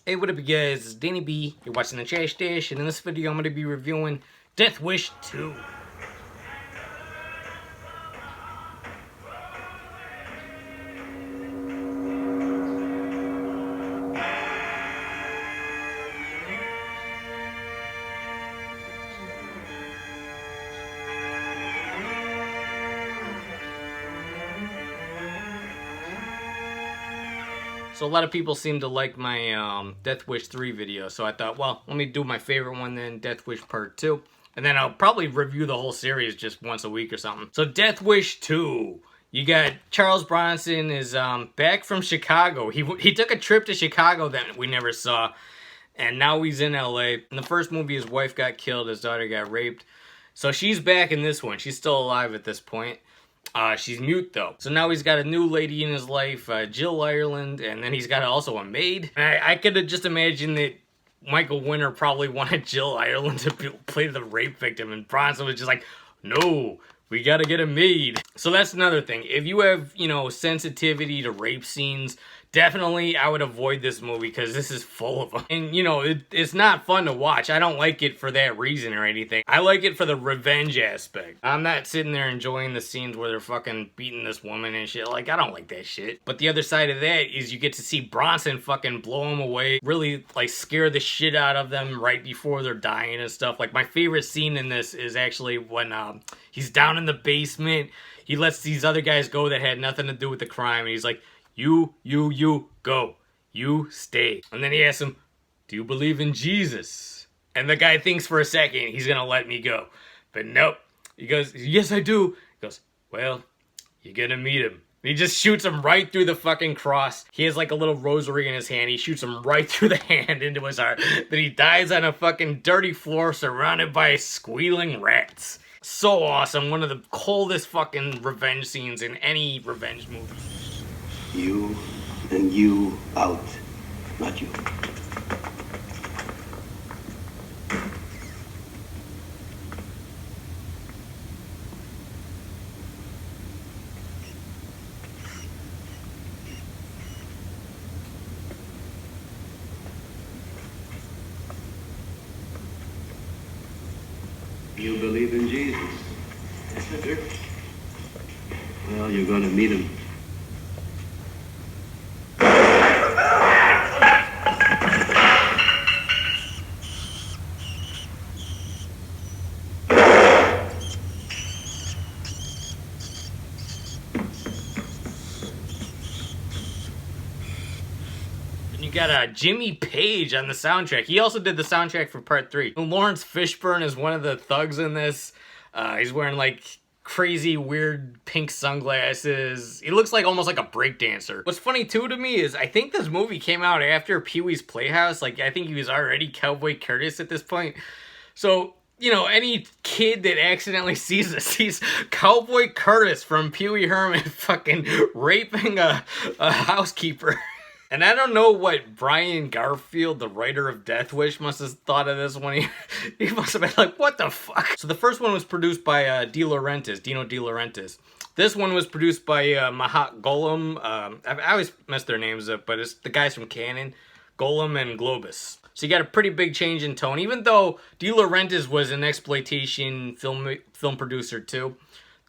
Hey, what up, you guys? It's Danny B. You're watching the Trash Dash, and in this video, I'm going to be reviewing Death Wish 2. So a lot of people seem to like my Death Wish 3 video, so I thought, well, let me do my favorite one then, Death Wish Part 2. And then I'll probably review the whole series just once a week or something. So Death Wish 2. You got Charles Bronson is back from Chicago. He took a trip to Chicago that we never saw. And now he's in LA. In the first movie, his wife got killed, his daughter got raped. So she's back in this one. She's still alive at this point. She's mute though. So now he's got a new lady in his life, Jill Ireland, and then he's got also a maid. And I could have just imagined that Michael Winner probably wanted Jill Ireland to play the rape victim, and Bronson was just like, no, we gotta get a maid. So that's another thing. If you have, sensitivity to rape scenes, definitely I would avoid this movie because this is full of them. And, it's not fun to watch. I don't like it for that reason or anything. I like it for the revenge aspect. I'm not sitting there enjoying the scenes where they're fucking beating this woman and shit. Like, I don't like that shit. But the other side of that is you get to see Bronson fucking blow them away, really, like, scare the shit out of them right before they're dying and stuff. Like, my favorite scene in this is actually when he's down in the basement. He lets these other guys go that had nothing to do with the crime, and he's like, You, go. You stay. And then he asks him, do you believe in Jesus? And the guy thinks for a second he's gonna let me go. But nope. He goes, yes, I do. He goes, well, you're gonna meet him. He just shoots him right through the fucking cross. He has like a little rosary in his hand. He shoots him right through the hand into his heart. Then he dies on a fucking dirty floor surrounded by squealing rats. So awesome. One of the coldest fucking revenge scenes in any revenge movie. You and you out, not you. You believe in Jesus? Yes, I do. Well, you're going to meet him. You got Jimmy Page on the soundtrack. He also did the soundtrack for Part 3. Lawrence Fishburne is one of the thugs in this. He's wearing like crazy weird pink sunglasses. He looks like almost like a breakdancer. What's funny too to me is I think this movie came out after Pee-wee's Playhouse. Like, I think he was already Cowboy Curtis at this point. So, any kid that accidentally sees this, sees Cowboy Curtis from Pee-wee Herman fucking raping a housekeeper. And I don't know what Brian Garfield, the writer of Death Wish, must have thought of this when he must have been like, what the fuck? So the first one was produced by Dino De Laurentiis. This one was produced by Mahat Golem. I always mess their names up, but it's the guys from Canon, Golem and Globus. So you got a pretty big change in tone, even though De Laurentiis was an exploitation film producer too.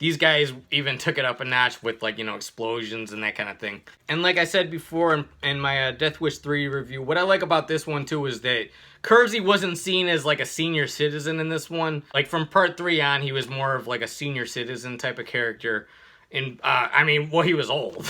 These guys even took it up a notch with, like, explosions and that kind of thing. And like I said before in my Death Wish 3 review, what I like about this one, too, is that Kersey wasn't seen as, like, a senior citizen in this one. Like, from Part 3 on, he was more of, like, a senior citizen type of character. And, he was old.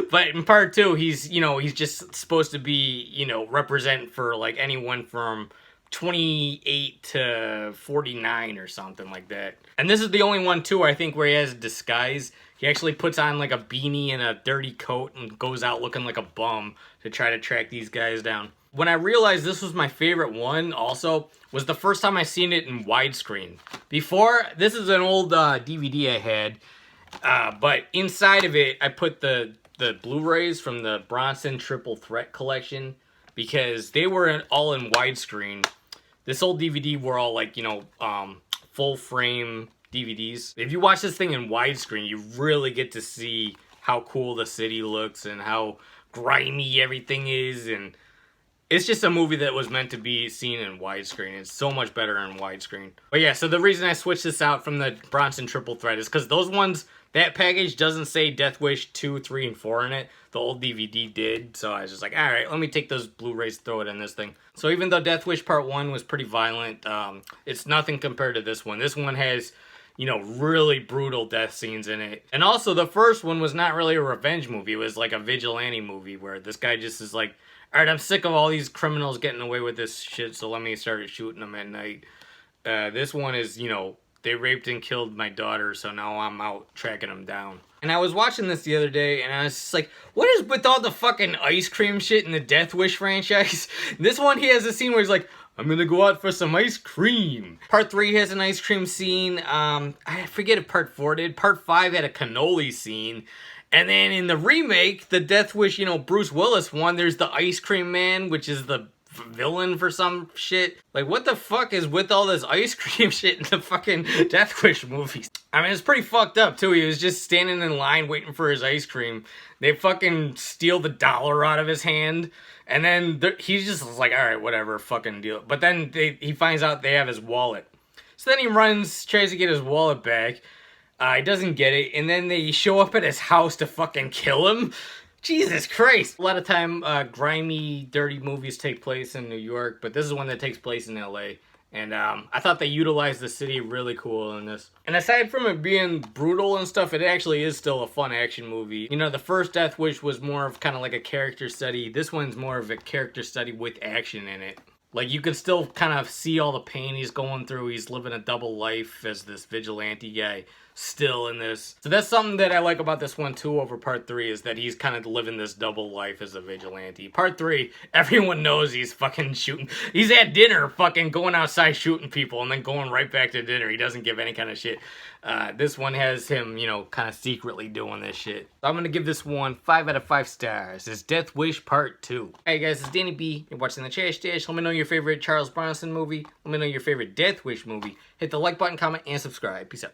But in Part 2, he's just supposed to be, represent for, like, anyone from 28 to 49 or something like that. And this is the only one too, I think, where he has a disguise. He actually puts on like a beanie and a dirty coat and goes out looking like a bum to try to track these guys down. When I realized this was my favorite one also was the first time I seen it in widescreen. Before, this is an old DVD I had, but inside of it I put the Blu-rays from the Bronson Triple Threat collection because they were all in widescreen. This old DVD were all like, full frame DVDs. If you watch this thing in widescreen, you really get to see how cool the city looks and how grimy everything is. And It's just a movie that was meant to be seen in widescreen. It's so much better in widescreen. But yeah, so the reason I switched this out from the Bronson Triple Threat is because those ones, that package doesn't say Death Wish 2, 3, and 4 in it. The old DVD did. So I was just like, alright, let me take those Blu-rays, throw it in this thing. So even though Death Wish Part 1 was pretty violent, it's nothing compared to this one. This one has, you know, really brutal death scenes in it. And also, the first one was not really a revenge movie. It was like a vigilante movie where this guy just is like, alright, I'm sick of all these criminals getting away with this shit, so let me start shooting them at night. This one is, you know, they raped and killed my daughter, so now I'm out tracking them down. And I was watching this the other day, and I was just like, what is with all the fucking ice cream shit in the Death Wish franchise? This one, he has a scene where he's like, I'm gonna go out for some ice cream. Part 3 has an ice cream scene. I forget if Part 4 did. Part 5 had a cannoli scene. And then in the remake, the Death Wish, you know, Bruce Willis one, there's the Ice Cream Man, which is the villain for some shit. Like, what the fuck is with all this ice cream shit in the fucking Death Wish movies? I mean, it's pretty fucked up, too. He was just standing in line waiting for his ice cream. They fucking steal the dollar out of his hand. And then he's just like, alright, whatever, fucking deal. But then he finds out they have his wallet. So then he runs, tries to get his wallet back. He doesn't get it. And then they show up at his house to fucking kill him. Jesus Christ. A lot of time, grimy, dirty movies take place in New York, but this is one that takes place in LA. And I thought they utilized the city really cool in this. And aside from it being brutal and stuff, it actually is still a fun action movie. You know, the first Death Wish was more of kind of like a character study. This one's more of a character study with action in it. Like, you can still kind of see all the pain he's going through. He's living a double life as this vigilante guy still in this. So that's something that I like about this one too over Part 3, is that he's kind of living this double life as a vigilante. Part 3, everyone knows he's fucking shooting. He's at dinner fucking going outside shooting people and then going right back to dinner. He doesn't give any kind of shit. This one has him, you know, kind of secretly doing this shit. So I'm going to give this one 5 out of 5 stars. It's Death Wish Part 2. Hey guys, it's Danny B. You're watching the Trash Dash. Let me know your favorite Charles Bronson movie. Let me know your favorite Death Wish movie. Hit the like button, comment, and subscribe. Peace out.